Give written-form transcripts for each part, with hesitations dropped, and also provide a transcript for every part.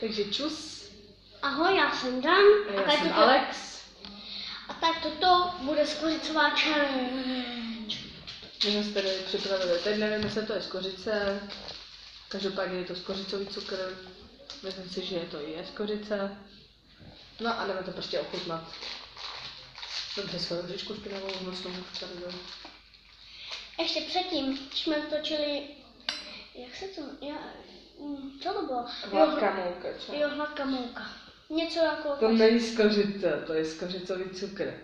Takže čus. Ahoj, já jsem Dan. A já jsem Alex. A tak toto bude skořicová challenge. My jsme si tady připravili, teď nevím, jestli to je skořice. Každopádně je to skořicový cukr. Myslím si, že to je skořice. No a jdeme to prostě ochutnat. Dobře, svou ružičku špinavou, hnusnou tady dám. Ještě předtím jsme točili, jak se to, co to bylo? Hladká mouka, čo? Jo, hladká mouka. Něco jako... To není skořice, to je skořicový cukr.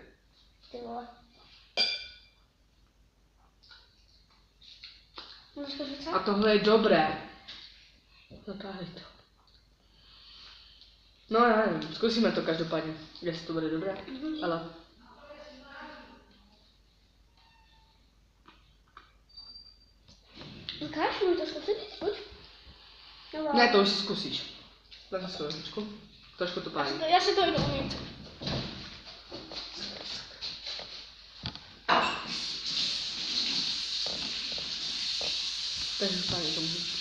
Ty vole. No, skořice? A tohle je dobré. Zapálí to. No já nevím, zkusíme to každopádně, jestli to bude dobré, ale... Ukáž mi to zkusit, pojď. Ne, to už si zkusíš. Dám si ružičku. Trošku to pálí. Já si to jdu umít. Takže pálí to můžu.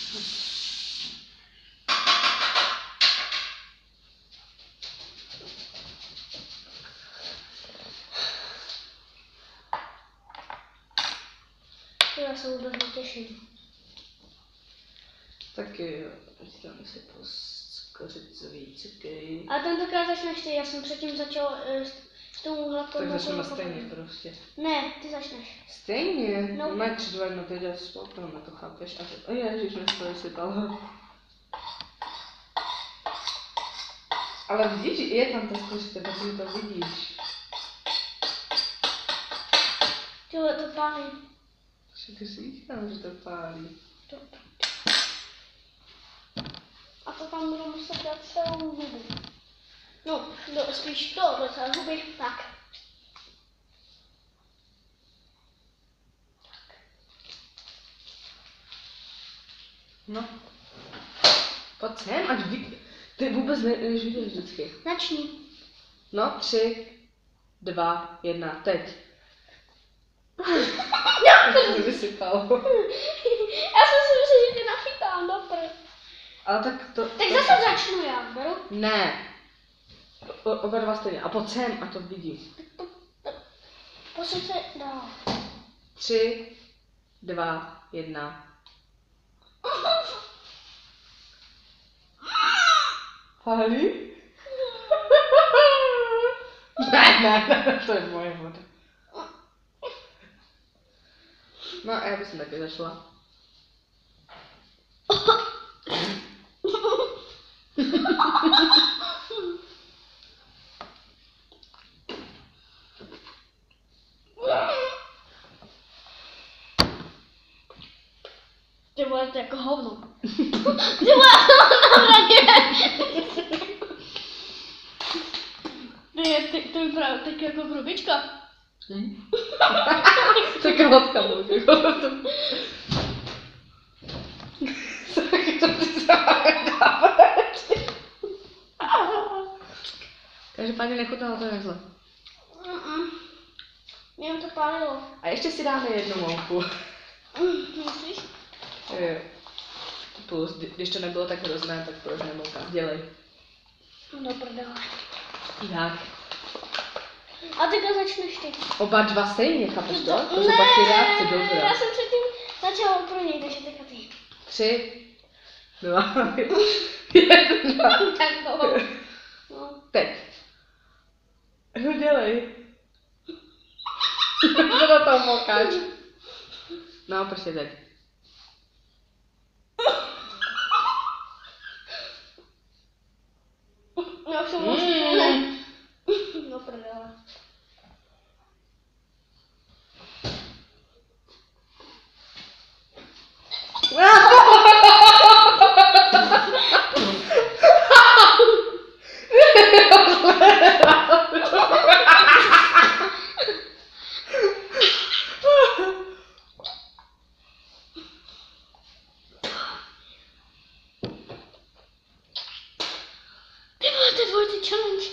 Já se vůbec netěším. Taky jo, teď dáme si po skořicový cukr. A tentokrát začneš ty, já jsem předtím začal s tou hladkou Tak moukou začneme jako stejně první. prostě. Ne, ty začneš. Stejně? No. Ne, 3, 2, 1, teď já spolkneme, to chápeš? A ježiš, mě se to vysypalo. Ale vidíš, je tam ta skořice, protože to vidíš. Tyhle to pálí. Ty říkám, že to pálí. A to tam budu muset dát celou hubu. No, spíš to do celé huby. Tak. No. Pojď sem, ať ty vůbec nevidíš vždycky. Začni. No, 3, 2, 1, teď. To se vysypalo. Já jsem si myslel, že tě nachytám, dobré. Ale tak to... Tak zase začnu já, beru. Ne. Oba dva stejně. A pojď sem, a to vidím. Posun se dál. 3, 2, 1. Pálí? Ne, to je moje voda. No a já bych taky začala. Ty vole, to je jako hovno. Ty vole, hovno, to vypadá tak jako grubička. Tak hladká mouka. Každopádně nechutnalo to takhle. Mě to pálilo. A ještě si dáme jednu mouku. Myslíš? Jo. Plus, když to nebylo tak hrozné, tak proč nemouka? Dělej. Do prdele. Jak? A teďka začneš ty. Oba dva stejně, chápeš to? Ne, Takže pak ty reakce, dobrá. já jsem předtím začala první, takže teďka ty. 3, 2, 1. Tak to. No. Teď. No dělej. Co na tom moukáš? No, prostě teď. Já už jsem vlastně no prdele. Ty vole, to je dvojitý challenge.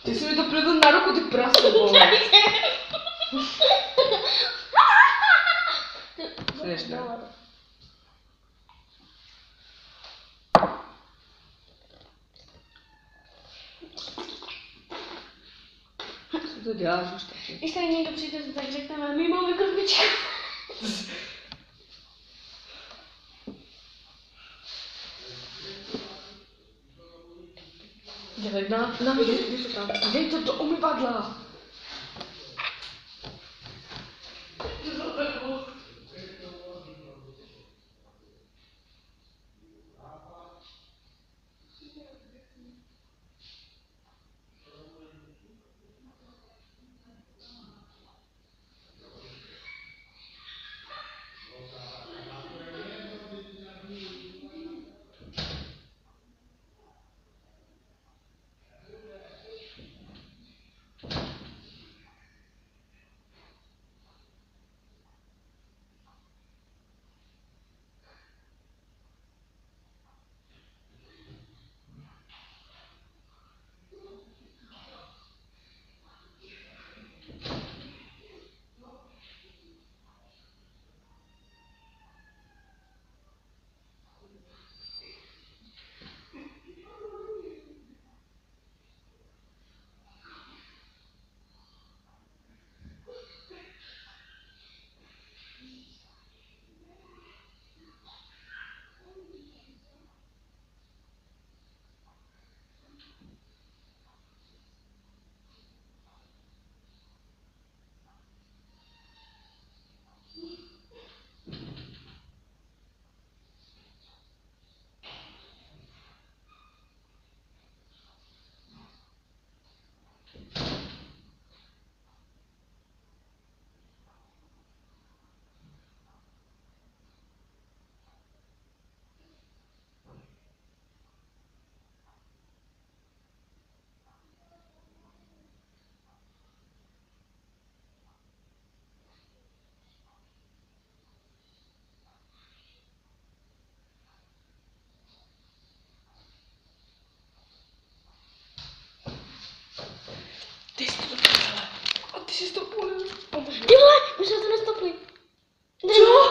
Ty jsi mi to plivl na ruku, ty praso, vole. to děláš už taky. Když tady někdo přijde, tak řekneme, my máme krbičku. Dělej dej to do umyvadla. Ty vole, my jsme to nestopli. Co?